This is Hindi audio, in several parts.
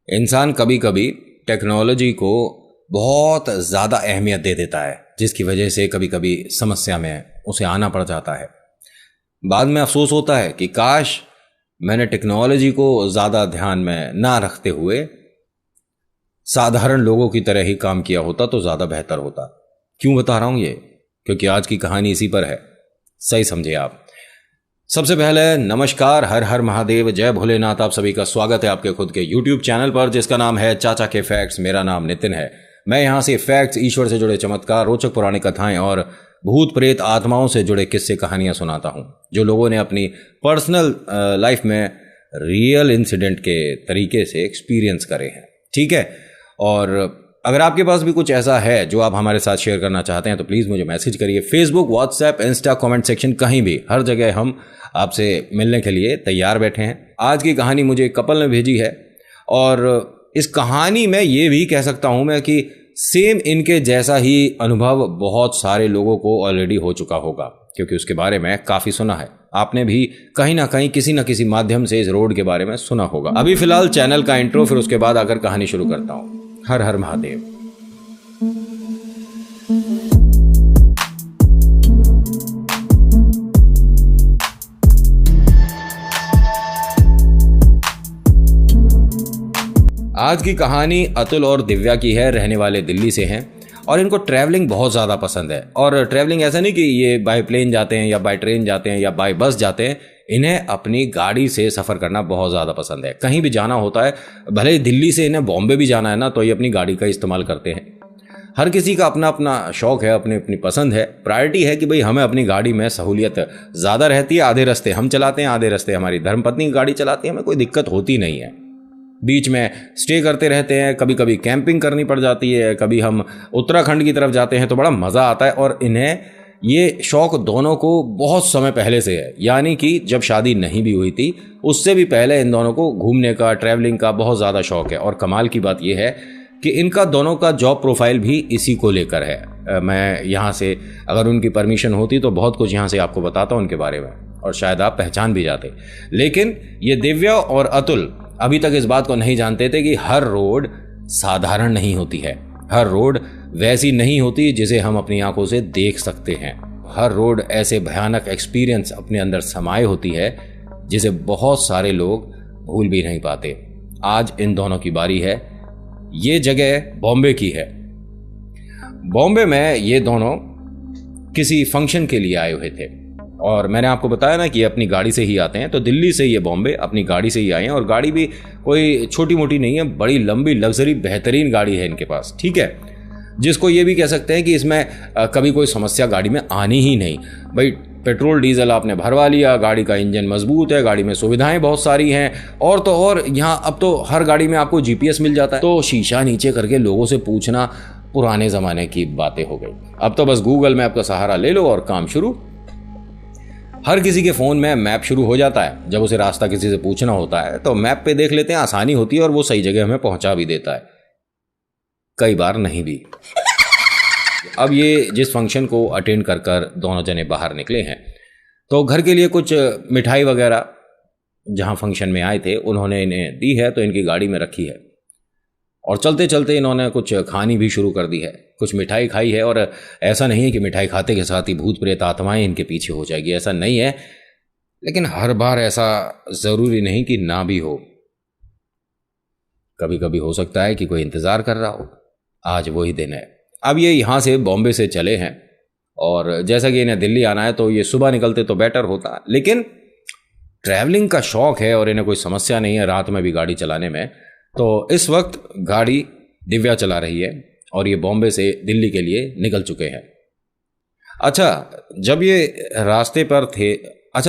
इंसान कभी कभी टेक्नोलॉजी को बहुत ज़्यादा अहमियत दे देता है, जिसकी वजह से कभी कभी समस्या में उसे आना पड़ जाता है। बाद में अफसोस होता है कि काश मैंने टेक्नोलॉजी को ज़्यादा ध्यान में ना रखते हुए साधारण लोगों की तरह ही काम किया होता तो ज़्यादा बेहतर होता। क्यों बता रहा हूँ ये? क्योंकि आज की कहानी इसी पर है। सही समझे आप। सबसे पहले नमस्कार, हर हर महादेव, जय भोलेनाथ। आप सभी का स्वागत है आपके खुद के YouTube चैनल पर, जिसका नाम है चाचा के फैक्ट्स। मेरा नाम नितिन है। मैं यहाँ से फैक्ट्स, ईश्वर से जुड़े चमत्कार, रोचक पौराणिक कथाएं और भूत प्रेत आत्माओं से जुड़े किस्से कहानियां सुनाता हूँ, जो लोगों ने अपनी पर्सनल लाइफ में रियल इंसिडेंट के तरीके से एक्सपीरियंस करे हैं। ठीक है, और अगर आपके पास भी कुछ ऐसा है जो आप हमारे साथ शेयर करना चाहते हैं तो प्लीज़ मुझे मैसेज करिए। Facebook, WhatsApp, Insta, comment section, कहीं भी, हर जगह हम आपसे मिलने के लिए तैयार बैठे हैं। आज की कहानी मुझे कपल ने भेजी है, और इस कहानी में ये भी कह सकता हूँ मैं कि सेम इनके जैसा ही अनुभव बहुत सारे लोगों को ऑलरेडी हो चुका होगा, क्योंकि उसके बारे में काफ़ी सुना है। आपने भी कहीं ना कहीं किसी न किसी माध्यम से इस रोड के बारे में सुना होगा। अभी फिलहाल चैनल का इंट्रो, फिर उसके बाद आकर कहानी शुरू करता हूँ। हर हर महादेव। आज की कहानी अतुल और दिव्या की है। रहने वाले दिल्ली से हैं और इनको ट्रैवलिंग बहुत ज़्यादा पसंद है। और ट्रैवलिंग ऐसा नहीं कि ये बाय प्लेन जाते हैं या बाय ट्रेन जाते हैं या बाय बस जाते हैं, इन्हें अपनी गाड़ी से सफ़र करना बहुत ज़्यादा पसंद है। कहीं भी जाना होता है, भले ही दिल्ली से इन्हें बॉम्बे भी जाना है ना, तो ये अपनी गाड़ी का इस्तेमाल करते हैं। हर किसी का अपना अपना शौक़ है, अपनी अपनी पसंद है। प्रायोरिटी है कि भाई हमें अपनी गाड़ी में सहूलियत ज़्यादा रहती है। आधे रास्ते हम चलाते हैं, आधे रास्ते हमारी धर्मपत्नी गाड़ी चलाती है। हमें कोई दिक्कत होती नहीं है। बीच में स्टे करते रहते हैं, कभी कभी कैंपिंग करनी पड़ जाती है, कभी हम उत्तराखंड की तरफ जाते हैं तो बड़ा मज़ा आता है। और इन्हें ये शौक़ दोनों को बहुत समय पहले से है, यानी कि जब शादी नहीं भी हुई थी उससे भी पहले इन दोनों को घूमने का, ट्रैवलिंग का बहुत ज़्यादा शौक़ है। और कमाल की बात यह है कि इनका दोनों का जॉब प्रोफाइल भी इसी को लेकर है। मैं यहाँ से अगर उनकी परमिशन होती तो बहुत कुछ यहाँ से आपको बताता उनके बारे में, और शायद आप पहचान भी जाते। लेकिन ये दिव्या और अतुल अभी तक इस बात को नहीं जानते थे कि हर रोड साधारण नहीं होती है। हर रोड वैसी नहीं होती जिसे हम अपनी आंखों से देख सकते हैं। हर रोड ऐसे भयानक एक्सपीरियंस अपने अंदर समाये होती है जिसे बहुत सारे लोग भूल भी नहीं पाते। आज इन दोनों की बारी है। ये जगह बॉम्बे की है। बॉम्बे में ये दोनों किसी फंक्शन के लिए आए हुए थे, और मैंने आपको बताया ना कि अपनी गाड़ी से ही आते हैं। तो दिल्ली से ये बॉम्बे अपनी गाड़ी से ही आए हैं, और गाड़ी भी कोई छोटी मोटी नहीं है, बड़ी लंबी लग्जरी बेहतरीन गाड़ी है इनके पास। ठीक है, जिसको ये भी कह सकते हैं कि इसमें कभी कोई समस्या गाड़ी में आनी ही नहीं। भाई पेट्रोल डीजल आपने भरवा लिया, गाड़ी का इंजन मजबूत है, गाड़ी में सुविधाएं बहुत सारी हैं, और तो और यहाँ अब तो हर गाड़ी में आपको GPS मिल जाता है। तो शीशा नीचे करके लोगों से पूछना पुराने ज़माने की बातें हो गई। अब तो बस गूगल मैप का सहारा ले लो और काम शुरू। हर किसी के फ़ोन में मैप शुरू हो जाता है। जब उसे रास्ता किसी से पूछना होता है तो मैप पे देख लेते हैं, आसानी होती है और वो सही जगह हमें पहुंचा भी देता है, कई बार नहीं भी। अब ये जिस फंक्शन को अटेंड कर कर दोनों जने बाहर निकले हैं, तो घर के लिए कुछ मिठाई वगैरह जहां फंक्शन में आए थे उन्होंने इन्हें दी है, तो इनकी गाड़ी में रखी है। और चलते चलते इन्होंने कुछ खानी भी शुरू कर दी है। कुछ मिठाई खाई है, और ऐसा नहीं है कि मिठाई खाते के साथ ही भूत प्रेत आत्माएं इनके पीछे हो जाएगी, ऐसा नहीं है। लेकिन हर बार ऐसा ज़रूरी नहीं कि ना भी हो। कभी कभी हो सकता है कि कोई इंतज़ार कर रहा हो। आज वही दिन है। अब ये यहाँ से बॉम्बे से चले हैं, और जैसा कि इन्हें दिल्ली आना है तो ये सुबह निकलते तो बेटर होता, लेकिन ट्रैवलिंग का शौक़ है और इन्हें कोई समस्या नहीं है रात में भी गाड़ी चलाने में। तो इस वक्त गाड़ी दिव्या चला रही है और ये बॉम्बे से दिल्ली के लिए निकल चुके हैं।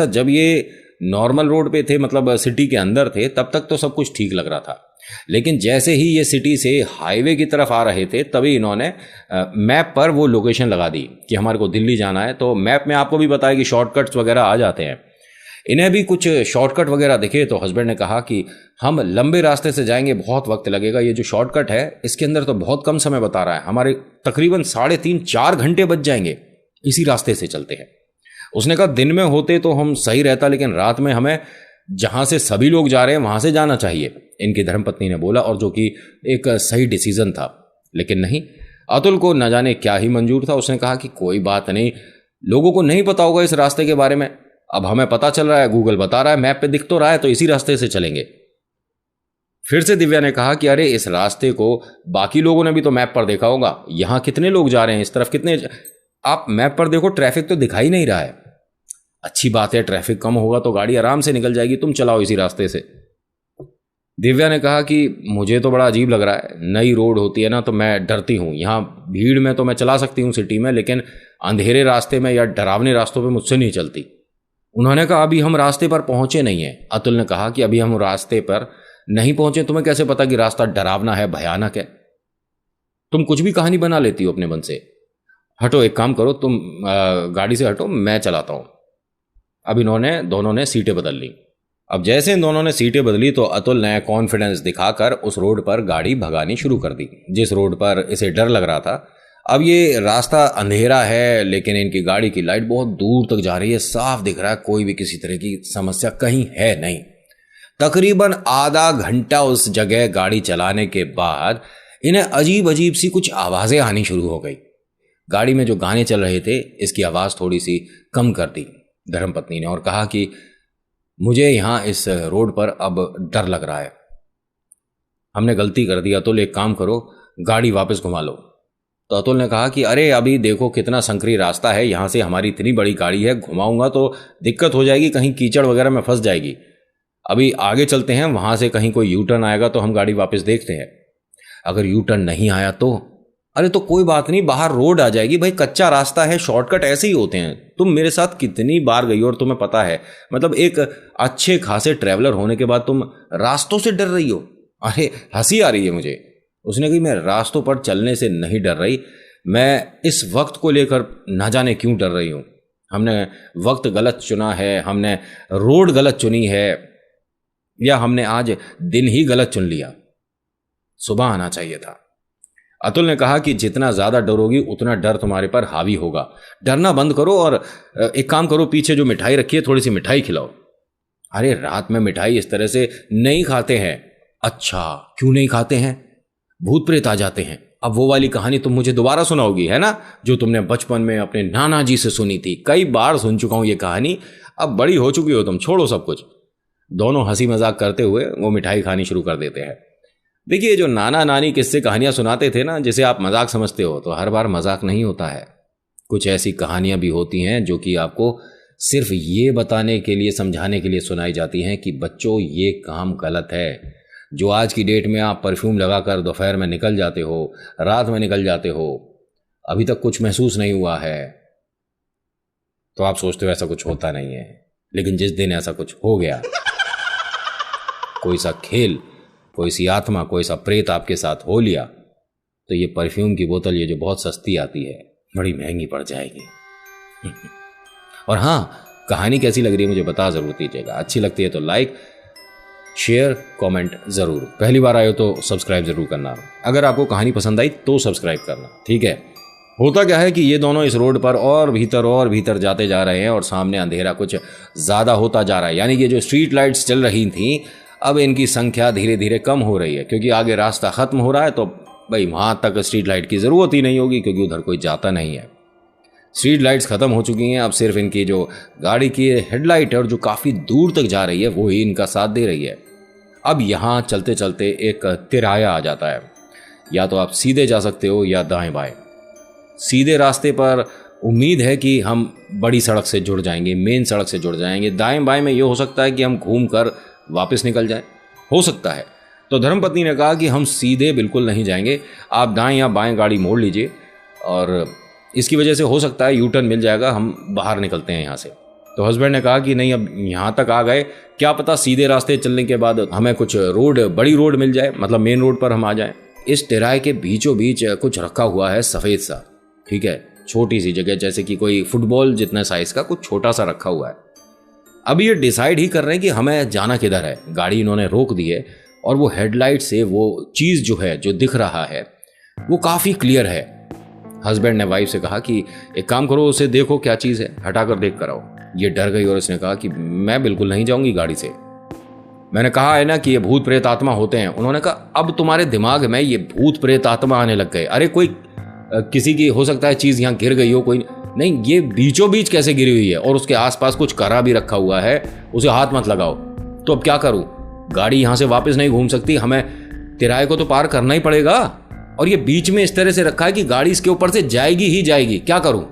जब ये नॉर्मल रोड पे थे, मतलब सिटी के अंदर थे, तब तक तो सब कुछ ठीक लग रहा था। लेकिन जैसे ही ये सिटी से हाईवे की तरफ आ रहे थे, तभी इन्होंने मैप पर वो लोकेशन लगा दी कि हमारे को दिल्ली जाना है। तो मैप में आपको भी बताया कि शॉर्टकट्स वगैरह आ जाते हैं। इन्हें भी कुछ शॉर्टकट वगैरह दिखे, तो हस्बैंड ने कहा कि हम लंबे रास्ते से जाएंगे, बहुत वक्त लगेगा। ये जो शॉर्टकट है इसके अंदर तो बहुत कम समय बता रहा है, हमारे तकरीबन 3.5-4 घंटे बच जाएंगे इसी रास्ते से चलते हैं। उसने कहा दिन में होते तो हम सही रहता, लेकिन रात में हमें जहां से सभी लोग जा रहे हैं वहां से जाना चाहिए। इनकी धर्मपत्नी ने बोला, और जो कि एक सही डिसीजन था। लेकिन नहीं, अतुल को न जाने क्या ही मंजूर था। उसने कहा कि कोई बात नहीं, लोगों को नहीं पता होगा इस रास्ते के बारे में, अब हमें पता चल रहा है, गूगल बता रहा है, मैप पे दिख तो रहा है, तो इसी रास्ते से चलेंगे। फिर से दिव्या ने कहा कि अरे इस रास्ते को बाकी लोगों ने भी तो मैप पर देखा होगा, यहाँ कितने लोग जा रहे हैं, इस तरफ कितने, आप मैप पर देखो, ट्रैफिक तो दिखाई नहीं रहा है। अच्छी बात है, ट्रैफिक कम होगा तो गाड़ी आराम से निकल जाएगी, तुम चलाओ इसी रास्ते से। दिव्या ने कहा कि मुझे तो बड़ा अजीब लग रहा है, नई रोड होती है ना तो मैं डरती हूँ, यहाँ भीड़ में तो मैं चला सकती हूँ सिटी में, लेकिन अंधेरे रास्ते में या डरावने रास्तों पे मुझसे नहीं चलती। उन्होंने कहा अभी हम रास्ते पर पहुंचे नहीं हैं। अतुल ने कहा कि अभी हम रास्ते पर नहीं पहुंचे, तुम्हें कैसे पता कि रास्ता डरावना है, भयानक है? तुम कुछ भी कहानी बना लेती हो अपने मन से। हटो, एक काम करो, तुम गाड़ी से हटो, मैं चलाता हूँ। अब इन्होंने दोनों ने सीटें बदल ली। अब जैसे इन दोनों ने सीटें बदली तो अतुल ने कॉन्फिडेंस दिखाकर उस रोड पर गाड़ी भगानी शुरू कर दी जिस रोड पर इसे डर लग रहा था। अब ये रास्ता अंधेरा है, लेकिन इनकी गाड़ी की लाइट बहुत दूर तक जा रही है, साफ दिख रहा है कोई भी किसी तरह की समस्या कहीं है नहीं। तकरीबन आधा घंटा उस जगह गाड़ी चलाने के बाद इन्हें अजीब अजीब सी कुछ आवाज़ें आनी शुरू हो गई। गाड़ी में जो गाने चल रहे थे इसकी आवाज़ थोड़ी सी कम कर दी धर्मपत्नी ने और कहा कि मुझे यहाँ इस रोड पर अब डर लग रहा है, हमने गलती कर दी। अतुल एक काम करो, गाड़ी वापस घुमा लो। तो अतुल ने कहा कि अरे अभी देखो कितना संकरी रास्ता है, यहाँ से हमारी इतनी बड़ी गाड़ी है, घुमाऊंगा तो दिक्कत हो जाएगी, कहीं कीचड़ वगैरह में फंस जाएगी। अभी आगे चलते हैं, वहाँ से कहीं कोई यू टर्न आएगा तो हम गाड़ी वापस देखते हैं। अगर यू टर्न नहीं आया तो अरे तो कोई बात नहीं, बाहर रोड आ जाएगी भाई, कच्चा रास्ता है, शॉर्टकट ऐसे ही होते हैं। तुम मेरे साथ कितनी बार गई और तुम्हें पता है, मतलब एक अच्छे खासे ट्रैवलर होने के बाद तुम रास्तों से डर रही हो। अरे हंसी आ रही है मुझे। उसने कही मैं रास्तों पर चलने से नहीं डर रही, मैं इस वक्त को लेकर ना जाने क्यों डर रही हूँ। हमने वक्त गलत चुना है, हमने रोड गलत चुनी है, या हमने आज दिन ही गलत चुन लिया, सुबह आना चाहिए था। अतुल ने कहा कि जितना ज़्यादा डरोगी उतना डर तुम्हारे पर हावी होगा, डरना बंद करो और एक काम करो, पीछे जो मिठाई रखी है थोड़ी सी मिठाई खिलाओ। अरे रात में मिठाई इस तरह से नहीं खाते हैं। अच्छा क्यों नहीं खाते हैं? भूत प्रेत आ जाते हैं। अब वो वाली कहानी तुम मुझे दोबारा सुनाओगी, है ना, जो तुमने बचपन में अपने नाना जी से सुनी थी। कई बार सुन चुका हूँ ये कहानी, अब बड़ी हो चुकी हो तुम, छोड़ो सब कुछ। दोनों हंसी मजाक करते हुए वो मिठाई खानी शुरू कर देते हैं। देखिए, जो नाना नानी किस्से कहानियां सुनाते थे ना, जिसे आप मजाक समझते हो, तो हर बार मजाक नहीं होता है। कुछ ऐसी कहानियां भी होती हैं जो कि आपको सिर्फ ये बताने के लिए, समझाने के लिए सुनाई जाती हैं कि बच्चों ये काम गलत है। जो आज की डेट में आप परफ्यूम लगाकर दोपहर में निकल जाते हो, रात में निकल जाते हो, अभी तक कुछ महसूस नहीं हुआ है, तो आप सोचते हो ऐसा कुछ होता नहीं है। लेकिन जिस दिन ऐसा कुछ हो गया, कोई सा खेल, कोई सी आत्मा, कोई सा प्रेत आपके साथ हो लिया, तो ये परफ्यूम की बोतल, ये जो बहुत सस्ती आती है, बड़ी महंगी पड़ जाएगी। और हाँ, कहानी कैसी लग रही है मुझे बता जरूर दीजिएगा। अच्छी लगती है तो लाइक, शेयर, कमेंट जरूर। पहली बार आए हो तो सब्सक्राइब जरूर करना। अगर आपको कहानी पसंद आई तो सब्सक्राइब करना, ठीक है। होता क्या है कि ये दोनों इस रोड पर और भीतर जाते जा रहे हैं और सामने अंधेरा कुछ ज़्यादा होता जा रहा है। यानी कि जो स्ट्रीट लाइट्स चल रही थी, अब इनकी संख्या धीरे धीरे कम हो रही है, क्योंकि आगे रास्ता ख़त्म हो रहा है। तो भाई वहाँ तक स्ट्रीट लाइट की ज़रूरत ही नहीं होगी, क्योंकि उधर कोई जाता नहीं है। स्ट्रीट लाइट्स ख़त्म हो चुकी हैं, अब सिर्फ इनकी जो गाड़ी की हेडलाइट है और जो काफ़ी दूर तक जा रही है, वो ही इनका साथ दे रही है। अब यहाँ चलते चलते एक तिराया आ जाता है। या तो आप सीधे जा सकते हो या दाएं बाएं। सीधे रास्ते पर उम्मीद है कि हम बड़ी सड़क से जुड़ जाएंगे, मेन सड़क से जुड़ जाएंगे। दाएं बाएं में ये हो सकता है कि हम घूम कर वापस निकल जाएं, हो सकता है। तो धर्मपत्नी ने कहा कि हम सीधे बिल्कुल नहीं जाएंगे, आप दाएं या बाएं गाड़ी मोड़ लीजिए, और इसकी वजह से हो सकता है यू टर्न मिल जाएगा, हम बाहर निकलते हैं यहाँ से। तो हस्बैंड ने कहा कि नहीं, अब यहाँ तक आ गए, क्या पता सीधे रास्ते चलने के बाद हमें कुछ रोड, बड़ी रोड मिल जाए, मतलब मेन रोड पर हम आ जाएं। इस तिराहे के बीचों बीच कुछ रखा हुआ है सफ़ेद सा, ठीक है, छोटी सी जगह, जैसे कि कोई फुटबॉल जितना साइज का कुछ छोटा सा रखा हुआ है। अभी ये डिसाइड ही कर रहे हैं कि हमें जाना किधर है। गाड़ी इन्होंने रोक दी है और वो हेडलाइट से वो चीज़ जो है, जो दिख रहा है, वो काफ़ी क्लियर है। हस्बैंड ने वाइफ से कहा कि एक काम करो, उसे देखो क्या चीज़ है, हटाकर देख कर आओ। ये डर गई और उसने कहा कि मैं बिल्कुल नहीं जाऊंगी गाड़ी से। मैंने कहा है ना कि ये भूत प्रेत आत्मा होते हैं। उन्होंने कहा अब तुम्हारे दिमाग में ये भूत प्रेत आत्मा आने लग गए। अरे कोई किसी की हो सकता है चीज़ यहाँ गिर गई हो, कोई नहीं, ये बीचों बीच कैसे गिरी हुई है और उसके आसपास कुछ करा भी रखा हुआ है, उसे हाथ मत लगाओ। तो अब क्या करूं, गाड़ी यहां से वापस नहीं घूम सकती, हमें तिराहे को तो पार करना ही पड़ेगा, और ये बीच में इस तरह से रखा है कि गाड़ी इसके ऊपर से जाएगी ही जाएगी। क्या करूं,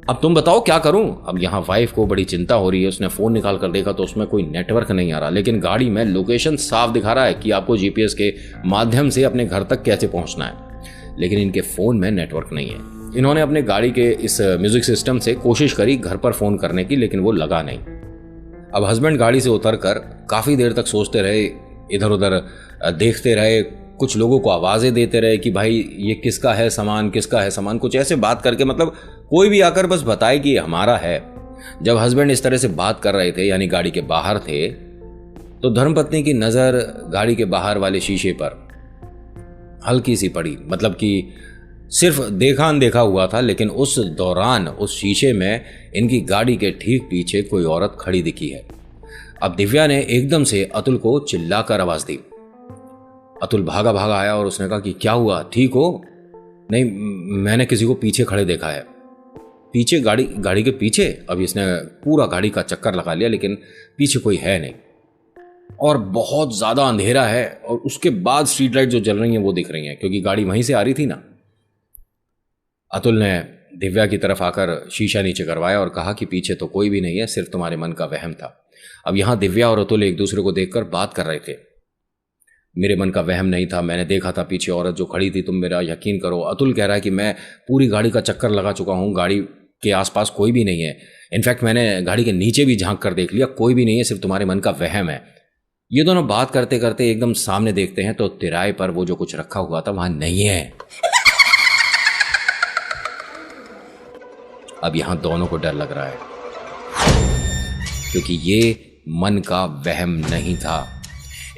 अब तुम बताओ क्या करूं। अब यहां वाइफ को बड़ी चिंता हो रही है। उसने फोन निकाल कर देखा तो उसमें कोई नेटवर्क नहीं आ रहा, लेकिन गाड़ी में लोकेशन साफ दिखा रहा है कि आपको जीपीएस के माध्यम से अपने घर तक कैसे पहुंचना है, लेकिन इनके फोन में नेटवर्क नहीं है। इन्होंने अपने गाड़ी के इस म्यूजिक सिस्टम से कोशिश करी घर पर फोन करने की, लेकिन वो लगा नहीं। अब हस्बैंड गाड़ी से उतरकर काफी देर तक सोचते रहे, इधर उधर देखते रहे, कुछ लोगों को आवाजें देते रहे कि भाई ये किसका है सामान, किसका है सामान, कुछ ऐसे बात करके, मतलब कोई भी आकर बस बताए कि ये हमारा है। जब हस्बैंड इस तरह से बात कर रहे थे, यानी गाड़ी के बाहर थे, तो धर्मपत्नी की नजर गाड़ी के बाहर वाले शीशे पर हल्की सी पड़ी। मतलब कि सिर्फ देखा अनदेखा हुआ था, लेकिन उस दौरान उस शीशे में इनकी गाड़ी के ठीक पीछे कोई औरत खड़ी दिखी है। अब दिव्या ने एकदम से अतुल को चिल्लाकर आवाज दी। अतुल भागा भागा आया और उसने कहा कि क्या हुआ, ठीक हो? नहीं, मैंने किसी को पीछे खड़े देखा है। पीछे? गाड़ी के पीछे? अब इसने पूरा गाड़ी का चक्कर लगा लिया, लेकिन पीछे कोई है नहीं और बहुत ज्यादा अंधेरा है, और उसके बाद स्ट्रीट लाइट जो जल रही हैं वो दिख रही हैं, क्योंकि गाड़ी वहीं से आ रही थी ना। अतुल ने दिव्या की तरफ आकर शीशा नीचे करवाया और कहा कि पीछे तो कोई भी नहीं है, सिर्फ तुम्हारे मन का वहम था। अब यहां दिव्या और अतुल एक दूसरे को देखकर बात कर रहे थे। मेरे मन का वहम नहीं था, मैंने देखा था पीछे औरत जो खड़ी थी, तुम मेरा यकीन करो। अतुल कह रहा है कि मैं पूरी गाड़ी का चक्कर लगा चुका हूं, गाड़ी के आसपास कोई भी नहीं है, इनफैक्ट मैंने गाड़ी के नीचे भी झांक कर देख लिया, कोई भी नहीं है, सिर्फ तुम्हारे मन का वहम है। ये दोनों बात करते करते एकदम सामने देखते हैं तो तिराए पर वो जो कुछ रखा हुआ था वहां नहीं है। अब यहां दोनों को डर लग रहा है, क्योंकि ये मन का वहम नहीं था।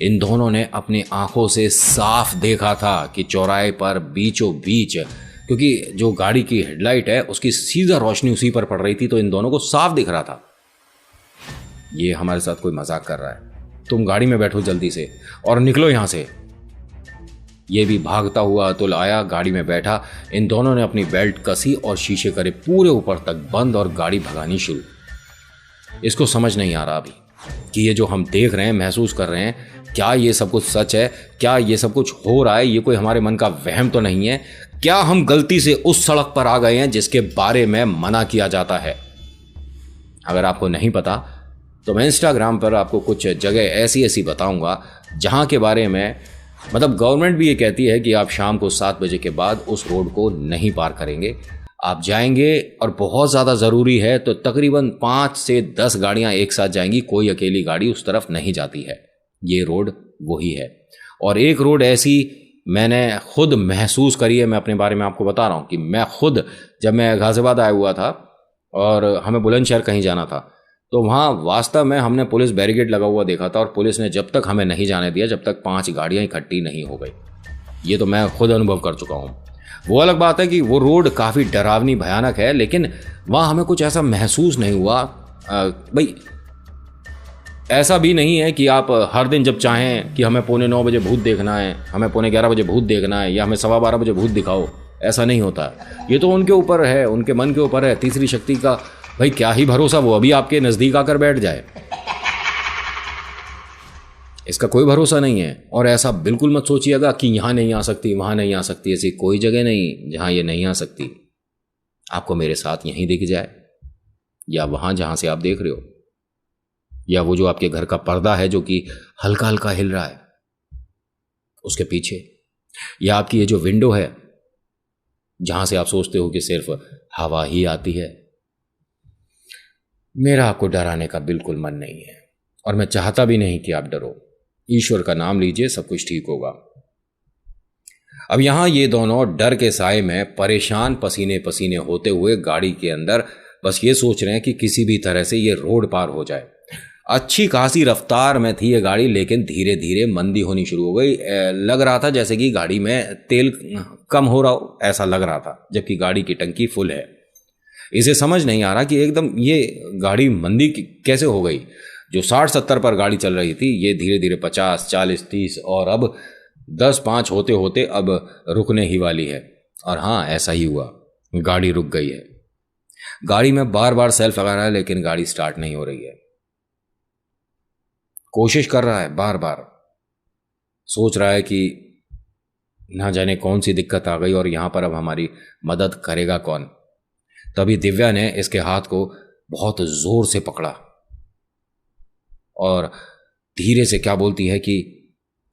इन दोनों ने अपनी आंखों से साफ देखा था कि चौराहे पर बीचों बीच, क्योंकि जो गाड़ी की हेडलाइट है उसकी सीधा रोशनी उसी पर पड़ रही थी, तो इन दोनों को साफ दिख रहा था। ये हमारे साथ कोई मजाक कर रहा है, तुम गाड़ी में बैठो जल्दी से और निकलो यहां से। ये भी भागता हुआ अतुल आया, गाड़ी में बैठा। इन दोनों ने अपनी बेल्ट कसी और शीशे करे पूरे ऊपर तक बंद और गाड़ी भगानी शुरू। इसको समझ नहीं आ रहा अभी कि ये जो हम देख रहे हैं, महसूस कर रहे हैं, क्या ये सब कुछ सच है, क्या ये सब कुछ हो रहा है, ये कोई हमारे मन का वहम तो नहीं है, क्या हम गलती से उस सड़क पर आ गए हैं जिसके बारे में मना किया जाता है। अगर आपको नहीं पता तो मैं इंस्टाग्राम पर आपको कुछ जगह ऐसी ऐसी बताऊंगा जहां के बारे में, मतलब गवर्नमेंट भी ये कहती है कि आप शाम को 7 बजे के बाद उस रोड को नहीं पार करेंगे। आप जाएंगे और बहुत ज़्यादा ज़रूरी है तो तकरीबन 5 से 10 गाड़ियां एक साथ जाएंगी, कोई अकेली गाड़ी उस तरफ नहीं जाती है। ये रोड वही है। और एक रोड ऐसी मैंने खुद महसूस करी है, मैं अपने बारे में आपको बता रहा हूँ कि मैं खुद, जब मैं गाजियाबाद आया हुआ था और हमें बुलंदशहर कहीं जाना था, तो वहाँ वास्तव में हमने पुलिस बैरिकेड लगा हुआ देखा था, और पुलिस ने जब तक हमें नहीं जाने दिया जब तक 5 गाड़ियाँ इकट्ठी नहीं हो गई। ये तो मैं खुद अनुभव कर चुका हूँ। वो अलग बात है कि वो रोड काफ़ी डरावनी भयानक है, लेकिन वहाँ हमें कुछ ऐसा महसूस नहीं हुआ। भाई ऐसा भी नहीं है कि आप हर दिन जब चाहें कि हमें 9:15 बजे भूत देखना है, हमें 11:15 बजे भूत देखना है, या हमें 12:15 बजे भूत दिखाओ, ऐसा नहीं होता। ये तो उनके ऊपर है, उनके मन के ऊपर है। तीसरी शक्ति का भाई क्या ही भरोसा, वो अभी आपके नज़दीक आकर बैठ जाए, इसका कोई भरोसा नहीं है। और ऐसा बिल्कुल मत सोचिएगा कि यहाँ नहीं आ सकती, वहाँ नहीं आ सकती, ऐसी कोई जगह नहीं जहाँ ये नहीं आ सकती। आपको मेरे साथ यहीं दिख जाए, या वहाँ जहाँ से आप देख रहे हो, या वो जो आपके घर का पर्दा है जो कि हल्का हल्का हिल रहा है उसके पीछे, या आपकी ये जो विंडो है जहाँ से आप सोचते हो कि सिर्फ हवा ही आती है। मेरा आपको डराने का बिल्कुल मन नहीं है, और मैं चाहता भी नहीं कि आप डरो। ईश्वर का नाम लीजिए, सब कुछ ठीक होगा। अब यहां ये दोनों डर के साए में परेशान, पसीने पसीने होते हुए गाड़ी के अंदर बस ये सोच रहे हैं कि किसी भी तरह से ये रोड पार हो जाए। अच्छी खासी रफ्तार में थी ये गाड़ी, लेकिन धीरे धीरे मंदी होनी शुरू हो गई। लग रहा था जैसे कि गाड़ी में तेल कम हो रहा हो, ऐसा लग रहा था, जबकि गाड़ी की टंकी फुल है। इसे समझ नहीं आ रहा कि एकदम ये गाड़ी मंदी कैसे हो गई। जो 60-70 पर गाड़ी चल रही थी ये धीरे धीरे 50, 40, 30 और अब 10-5 होते होते अब रुकने ही वाली है। और हाँ, ऐसा ही हुआ, गाड़ी रुक गई है। गाड़ी में बार बार सेल्फ लगा रहा है लेकिन गाड़ी स्टार्ट नहीं हो रही है। कोशिश कर रहा है बार बार, सोच रहा है कि ना जाने कौन सी दिक्कत आ गई और यहां पर अब हमारी मदद करेगा कौन। तभी दिव्या ने इसके हाथ को बहुत जोर से पकड़ा और धीरे से क्या बोलती है कि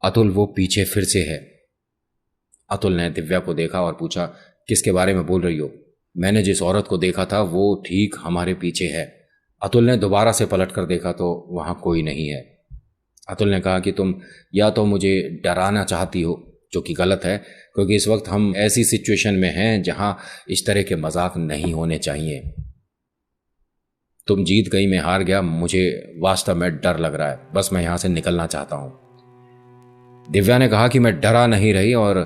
अतुल वो पीछे फिर से है। अतुल ने दिव्या को देखा और पूछा, किसके बारे में बोल रही हो? मैंने जिस औरत को देखा था वो ठीक हमारे पीछे है। अतुल ने दोबारा से पलट कर देखा तो वहां कोई नहीं है। अतुल ने कहा कि तुम या तो मुझे डराना चाहती हो, जो कि गलत है क्योंकि इस वक्त हम ऐसी सिचुएशन में हैं जहां इस तरह के मजाक नहीं होने चाहिए। तुम जीत गई, मैं हार गया, मुझे वास्तव में डर लग रहा है, बस मैं यहां से निकलना चाहता हूं। दिव्या ने कहा कि मैं डरा नहीं रही और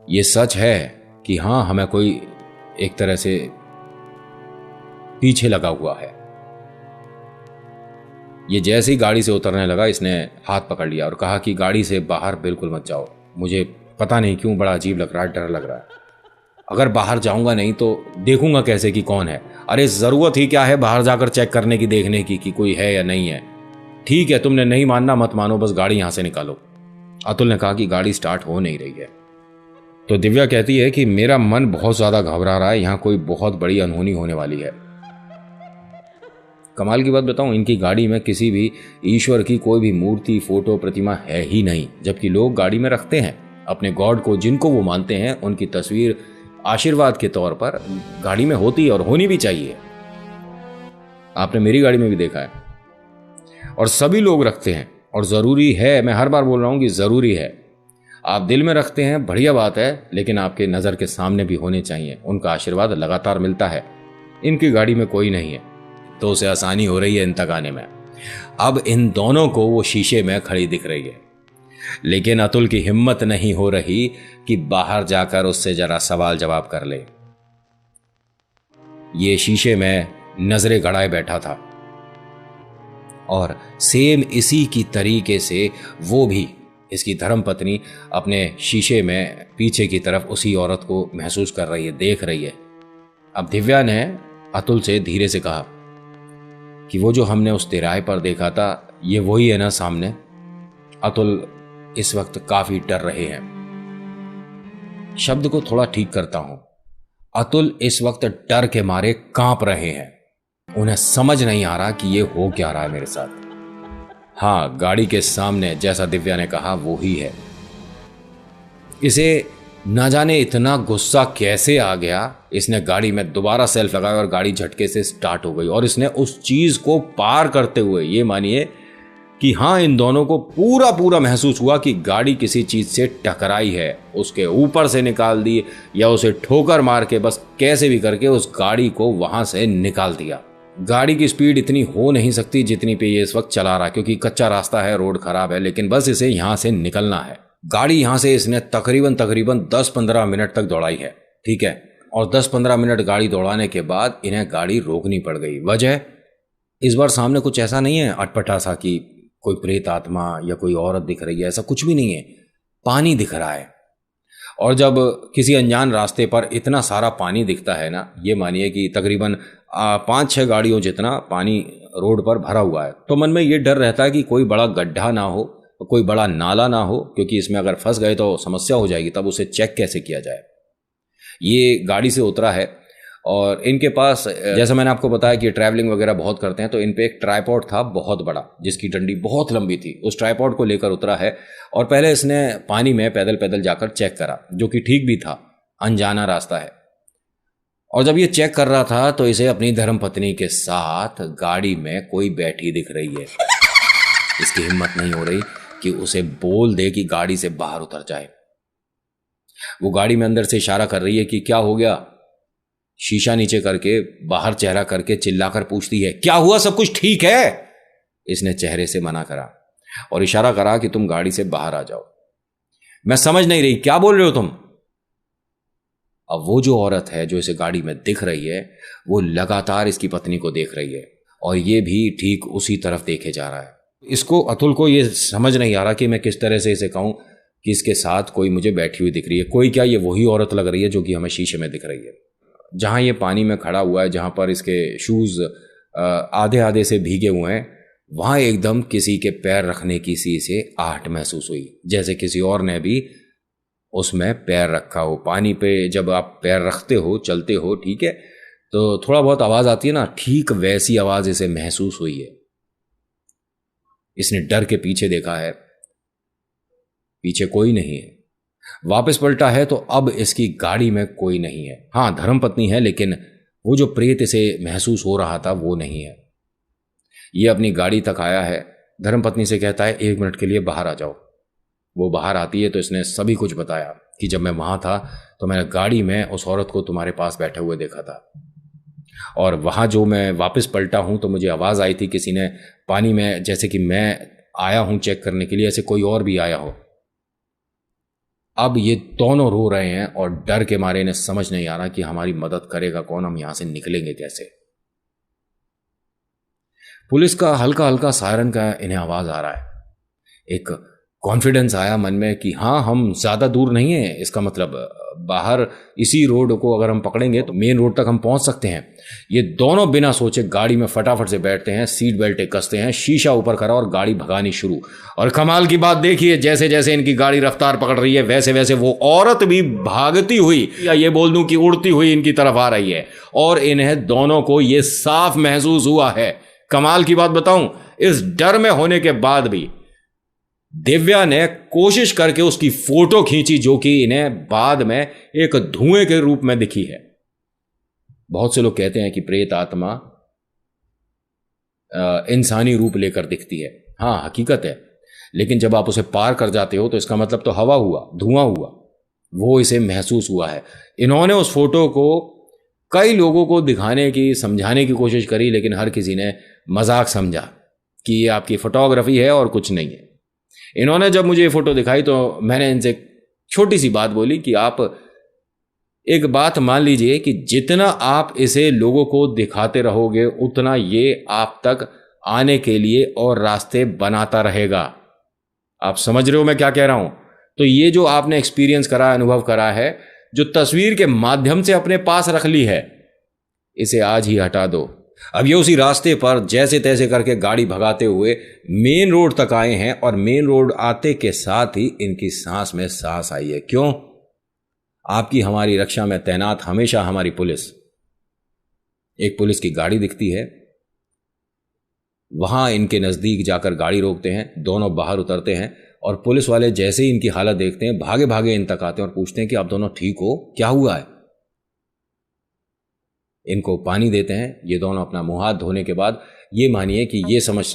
ये सच है कि हाँ, हमें कोई एक तरह से पीछे लगा हुआ है। ये जैसे ही गाड़ी से उतरने लगा इसने हाथ पकड़ लिया और कहा कि गाड़ी से बाहर बिल्कुल मत जाओ, मुझे पता नहीं क्यों बड़ा अजीब लग रहा है, डर लग रहा है। अगर बाहर जाऊंगा नहीं तो देखूंगा कैसे कि कौन है। अरे जरूरत ही क्या है बाहर जाकर चेक करने की, देखने की कि कोई है या नहीं है। ठीक है, तुमने नहीं मानना मत मानो, बस गाड़ी यहां से निकालो। अतुल ने कहा कि गाड़ी स्टार्ट हो नहीं रही है। तो दिव्या कहती है कि मेरा मन बहुत ज्यादा घबरा रहा है, यहां कोई बहुत बड़ी अनहोनी होने वाली है। कमाल की बात बताऊं, इनकी गाड़ी में किसी भी ईश्वर की कोई भी मूर्ति, फोटो, प्रतिमा है ही नहीं, जबकि लोग गाड़ी में रखते हैं अपने गॉड को, जिनको वो मानते हैं, उनकी तस्वीर आशीर्वाद के तौर पर गाड़ी में होती है और होनी भी चाहिए। आपने मेरी गाड़ी में भी देखा है और सभी लोग रखते हैं और जरूरी है, मैं हर बार बोल रहा हूं कि जरूरी है। आप दिल में रखते हैं, बढ़िया बात है, लेकिन आपके नजर के सामने भी होने चाहिए, उनका आशीर्वाद लगातार मिलता है। इनकी गाड़ी में कोई नहीं है तो उसे आसानी हो रही है इन तक आने में। अब इन दोनों को वो शीशे में खड़ी दिख रही है, लेकिन अतुल की हिम्मत नहीं हो रही कि बाहर जाकर उससे जरा सवाल जवाब कर ले। ये शीशे में नजरें गड़ाए बैठा था और सेम इसी की तरीके से वो भी, इसकी धर्मपत्नी, अपने शीशे में पीछे की तरफ उसी औरत को महसूस कर रही है, देख रही है। अब दिव्या ने अतुल से धीरे से कहा कि वो जो हमने उस तिराहे पर देखा था ये वही है ना सामने? अतुल इस वक्त काफी डर रहे हैं। शब्द को थोड़ा ठीक करता हूं, अतुल इस वक्त डर के मारे कांप रहे हैं। उन्हें समझ नहीं आ रहा कि ये हो क्या रहा है मेरे साथ। हाँ, गाड़ी के सामने जैसा दिव्या ने कहा वो ही है। इसे ना जाने इतना गुस्सा कैसे आ गया, इसने गाड़ी में दोबारा सेल्फ लगाया और गाड़ी झटके से स्टार्ट हो गई और इसने उस चीज को पार करते हुए, ये मानिए कि हाँ, इन दोनों को पूरा पूरा महसूस हुआ कि गाड़ी किसी चीज से टकराई है, उसके ऊपर से निकाल दी या उसे ठोकर मार के बस कैसे भी करके उस गाड़ी को वहां से निकाल दिया। गाड़ी की स्पीड इतनी हो नहीं सकती जितनी पे ये इस वक्त चला रहा है, क्योंकि कच्चा रास्ता है, रोड खराब है, लेकिन बस इसे यहां से निकलना है। गाड़ी यहां से इसने तकरीबन 10-15 मिनट तक दौड़ाई है, ठीक है, और 10-15 मिनट गाड़ी दौड़ाने के बाद इन्हें गाड़ी रोकनी पड़ गई। वजह, इस बार सामने कुछ ऐसा नहीं है अटपटा सा कि कोई प्रेत आत्मा या कोई औरत दिख रही है, ऐसा कुछ भी नहीं है। पानी दिख रहा है, और जब किसी अनजान रास्ते पर इतना सारा पानी दिखता है ना, ये मानिए कि तकरीबन 5-6 गाड़ियों जितना पानी रोड पर भरा हुआ है, तो मन में ये डर रहता है कि कोई बड़ा गड्ढा ना हो, कोई बड़ा नाला ना हो, क्योंकि इसमें अगर फंस गए तो समस्या हो जाएगी, तब उसे चेक कैसे किया जाए। ये गाड़ी से उतरा है और इनके पास, जैसा मैंने आपको बताया कि ट्रैवलिंग वगैरह बहुत करते हैं, तो इन पे एक ट्राइपॉड था बहुत बड़ा, जिसकी डंडी बहुत लंबी थी। उस ट्राइपॉड को लेकर उतरा है और पहले इसने पानी में पैदल पैदल जाकर चेक करा, जो कि ठीक भी था, अनजाना रास्ता है। और जब ये चेक कर रहा था तो इसे अपनी धर्मपत्नी के साथ गाड़ी में कोई बैठी दिख रही है। इसकी हिम्मत नहीं हो रही कि उसे बोल दे कि गाड़ी से बाहर उतर जाए। वो गाड़ी में अंदर से इशारा कर रही है कि क्या हो गया। शीशा नीचे करके, बाहर चेहरा करके चिल्लाकर पूछती है, क्या हुआ, सब कुछ ठीक है? इसने चेहरे से मना करा और इशारा करा कि तुम गाड़ी से बाहर आ जाओ। मैं समझ नहीं रही, क्या बोल रहे हो तुम? अब वो जो औरत है जो इसे गाड़ी में दिख रही है, वो लगातार इसकी पत्नी को देख रही है और ये भी ठीक उसी तरफ देखे जा रहा है। इसको अतुल को ये समझ नहीं आ रहा कि मैं किस तरह से इसे कहूँ कि इसके साथ कोई मुझे बैठी हुई दिख रही है। कोई क्या, ये वही औरत लग रही है जो कि हमें शीशे में दिख रही है। जहाँ ये पानी में खड़ा हुआ है, जहाँ पर इसके शूज़ आधे आधे से भीगे हुए हैं, वहाँ एकदम किसी के पैर रखने की सी से आहट महसूस हुई, जैसे किसी और ने भी उसमें पैर रखा हो। पानी पे जब आप पैर रखते हो, चलते हो, ठीक है, तो थोड़ा बहुत आवाज़ आती है ना, ठीक वैसी आवाज़ इसे महसूस हुई है। इसने डर के पीछे देखा है, पीछे कोई नहीं है। वापस पलटा है तो अब इसकी गाड़ी में कोई नहीं है। हाँ, धर्मपत्नी है, लेकिन वो जो प्रेत इसे महसूस हो रहा था वो नहीं है। ये अपनी गाड़ी तक आया है, धर्मपत्नी से कहता है 1 मिनट के लिए बाहर आ जाओ। वो बाहर आती है तो इसने सभी कुछ बताया कि जब मैं वहाँ था तो मैंने गाड़ी में उस औरत को तुम्हारे पास बैठे हुए देखा था, और वहाँ जो मैं वापस पलटा हूँ तो मुझे आवाज़ आई थी किसी ने पानी में, जैसे कि मैं आया हूँ चेक करने के लिए, ऐसे कोई और भी आया हो। अब ये दोनों रो रहे हैं और डर के मारे इन्हें समझ नहीं आ रहा कि हमारी मदद करेगा कौन, हम यहां से निकलेंगे कैसे। पुलिस का हल्का हल्का सायरन का इन्हें आवाज आ रहा है। एक कॉन्फिडेंस आया मन में कि हाँ, हम ज्यादा दूर नहीं है, इसका मतलब बाहर इसी रोड को अगर हम पकड़ेंगे तो मेन रोड तक हम पहुंच सकते हैं। ये दोनों बिना सोचे गाड़ी में फटाफट से बैठते हैं, सीट बेल्ट कसते हैं, शीशा ऊपर करा और गाड़ी भगानी शुरू। और कमाल की बात देखिए, जैसे जैसे इनकी गाड़ी रफ्तार पकड़ रही है वैसे वैसे वो औरत भी भागती हुई, या ये बोल दूं कि उड़ती हुई इनकी तरफ आ रही है। और इन्हें दोनों को ये साफ महसूस हुआ है। कमाल की बात बताऊं, इस डर में होने के बाद भी दिव्या ने कोशिश करके उसकी फोटो खींची, जो कि इन्हें बाद में एक धुएं के रूप में दिखी है। बहुत से लोग कहते हैं कि प्रेत आत्मा इंसानी रूप लेकर दिखती है। हाँ, हकीकत है, लेकिन जब आप उसे पार कर जाते हो तो इसका मतलब तो हवा हुआ, धुआं हुआ, वो इसे महसूस हुआ है। इन्होंने उस फोटो को कई लोगों को दिखाने की, समझाने की कोशिश करी, लेकिन हर किसी ने मजाक समझा कि ये आपकी फोटोग्राफी है और कुछ नहीं है। इन्होंने जब मुझे ये फोटो दिखाई तो मैंने इनसे छोटी सी बात बोली कि आप एक बात मान लीजिए कि जितना आप इसे लोगों को दिखाते रहोगे उतना ये आप तक आने के लिए और रास्ते बनाता रहेगा। आप समझ रहे हो मैं क्या कह रहा हूं? तो ये जो आपने एक्सपीरियंस करा, अनुभव करा है, जो तस्वीर के माध्यम से अपने पास रख ली है, इसे आज ही हटा दो। अब ये उसी रास्ते पर जैसे तैसे करके गाड़ी भगाते हुए मेन रोड तक आए हैं, और मेन रोड आते के साथ ही इनकी सांस में सांस आई है। क्यों? आपकी हमारी रक्षा में तैनात हमेशा हमारी पुलिस। एक पुलिस की गाड़ी दिखती है, वहां इनके नजदीक जाकर गाड़ी रोकते हैं, दोनों बाहर उतरते हैं, और पुलिस वाले जैसे ही इनकी हालत देखते हैं भागे भागे इन तक आते हैं और पूछते हैं कि आप दोनों ठीक हो, क्या हुआ है? इनको पानी देते हैं। ये दोनों अपना मुंह हाथ धोने के बाद ये मानिए कि ये समझ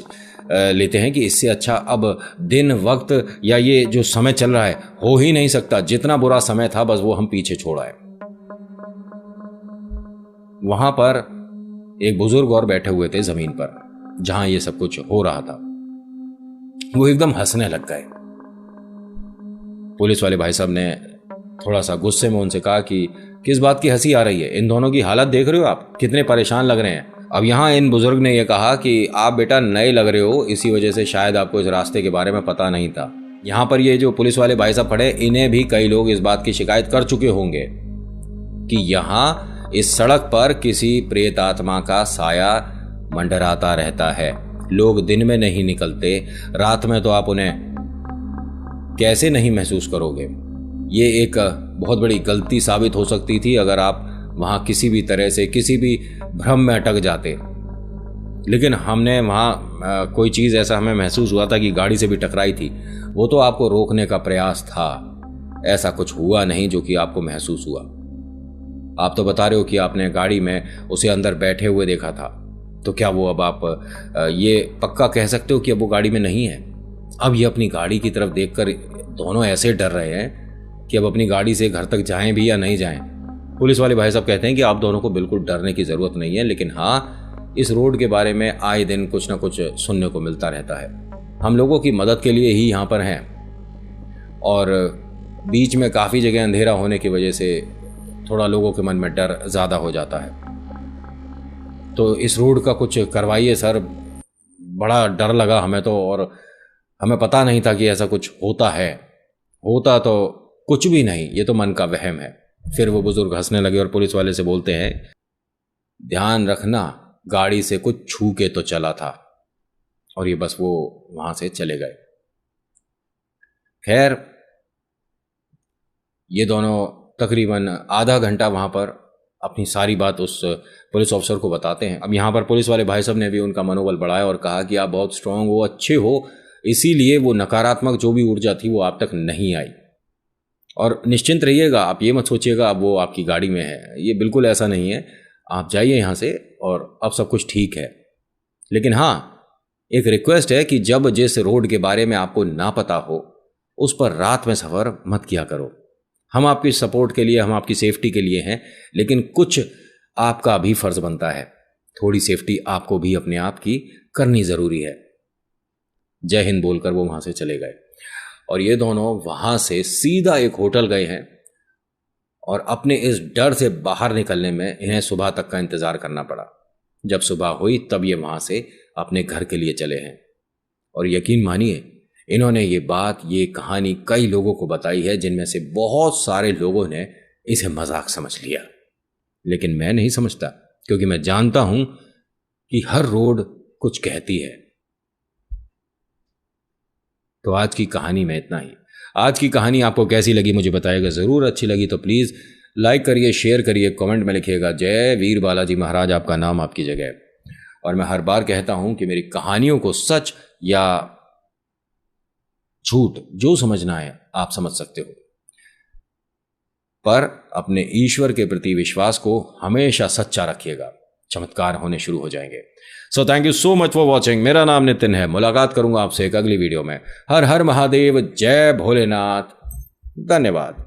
लेते हैं कि इससे अच्छा अब दिन वक्त या ये जो समय चल रहा है हो ही नहीं सकता। जितना बुरा समय था बस वो हम पीछे छोड़ आए। वहां पर एक बुजुर्ग और बैठे हुए थे जमीन पर, जहां ये सब कुछ हो रहा था। वो एकदम हंसने लग गए। पुलिस वाले भाई साहब ने थोड़ा सा गुस्से में उनसे कहा कि किस बात की हंसी आ रही है? इन दोनों की हालत देख रहे हो आप, कितने परेशान लग रहे हैं। अब यहाँ इन बुजुर्ग ने यह कहा कि आप बेटा नए लग रहे हो, इसी वजह से शायद आपको इस रास्ते के बारे में पता नहीं था। यहाँ पर ये जो पुलिस वाले भाई साहब खड़े, इन्हें भी कई लोग इस बात की शिकायत कर चुके होंगे कि यहाँ इस सड़क पर किसी प्रेत आत्मा का साया मंडराता रहता है। लोग दिन में नहीं निकलते, रात में तो आप उन्हें कैसे नहीं महसूस करोगे। ये एक बहुत बड़ी गलती साबित हो सकती थी अगर आप वहाँ किसी भी तरह से किसी भी भ्रम में अटक जाते। लेकिन हमने वहाँ कोई चीज़ ऐसा हमें महसूस हुआ था कि गाड़ी से भी टकराई थी, वो तो आपको रोकने का प्रयास था। ऐसा कुछ हुआ नहीं जो कि आपको महसूस हुआ। आप तो बता रहे हो कि आपने गाड़ी में उसे अंदर बैठे हुए देखा था, तो क्या वो अब आप ये पक्का कह सकते हो कि अब वो गाड़ी में नहीं है? अब ये अपनी गाड़ी की तरफ देखकर दोनों ऐसे डर रहे हैं कि अब अपनी गाड़ी से घर तक जाएं भी या नहीं जाएं। पुलिस वाले भाई साहब कहते हैं कि आप दोनों को बिल्कुल डरने की ज़रूरत नहीं है, लेकिन हाँ, इस रोड के बारे में आए दिन कुछ ना कुछ सुनने को मिलता रहता है। हम लोगों की मदद के लिए ही यहाँ पर हैं, और बीच में काफ़ी जगह अंधेरा होने की वजह से थोड़ा लोगों के मन में डर ज़्यादा हो जाता है। तो इस रोड का कुछ करवाइए सर, बड़ा डर लगा हमें तो, और हमें पता नहीं था कि ऐसा कुछ होता है। होता तो कुछ भी नहीं, ये तो मन का वहम है। फिर वो बुजुर्ग हंसने लगे और पुलिस वाले से बोलते हैं, ध्यान रखना गाड़ी से कुछ छू के तो चला था। और ये बस वो वहां से चले गए। खैर ये दोनों तकरीबन आधा घंटा वहां पर अपनी सारी बात उस पुलिस ऑफिसर को बताते हैं। अब यहाँ पर पुलिस वाले भाई साहब ने भी उनका मनोबल बढ़ाया और कहा कि आप बहुत स्ट्रांग हो, अच्छे हो, इसीलिए वो नकारात्मक जो भी ऊर्जा थी वो आप तक नहीं आई। और निश्चिंत रहिएगा, आप ये मत सोचिएगा अब वो आपकी गाड़ी में है, ये बिल्कुल ऐसा नहीं है। आप जाइए यहाँ से और अब सब कुछ ठीक है। लेकिन हाँ, एक रिक्वेस्ट है कि जब जिस रोड के बारे में आपको ना पता हो उस पर रात में सफ़र मत किया करो। हम आपकी सपोर्ट के लिए, हम आपकी सेफ्टी के लिए हैं, लेकिन कुछ आपका भी फर्ज बनता है, थोड़ी सेफ्टी आपको भी अपने आप की करनी ज़रूरी है। जय हिंद बोलकर वो वहाँ से चले गए और ये दोनों वहाँ से सीधा एक होटल गए हैं। और अपने इस डर से बाहर निकलने में इन्हें सुबह तक का इंतज़ार करना पड़ा। जब सुबह हुई तब ये वहाँ से अपने घर के लिए चले हैं। और यकीन मानिए, इन्होंने ये बात, ये कहानी कई लोगों को बताई है, जिनमें से बहुत सारे लोगों ने इसे मजाक समझ लिया। लेकिन मैं नहीं समझता, क्योंकि मैं जानता हूं कि हर रोड कुछ कहती है। तो आज की कहानी में इतना ही। आज की कहानी आपको कैसी लगी मुझे बताइएगा ज़रूर। अच्छी लगी तो प्लीज़ लाइक करिए, शेयर करिए, कमेंट में लिखिएगा जय वीर बालाजी महाराज, आपका नाम आपकी जगह। और मैं हर बार कहता हूं कि मेरी कहानियों को सच या झूठ जो समझना है आप समझ सकते हो, पर अपने ईश्वर के प्रति विश्वास को हमेशा सच्चा रखिएगा, चमत्कार होने शुरू हो जाएंगे। So thank you so much for watching. मेरा नाम नितिन है। मुलाकात करूंगा आपसे एक अगली वीडियो में। हर हर महादेव, जय भोलेनाथ, धन्यवाद।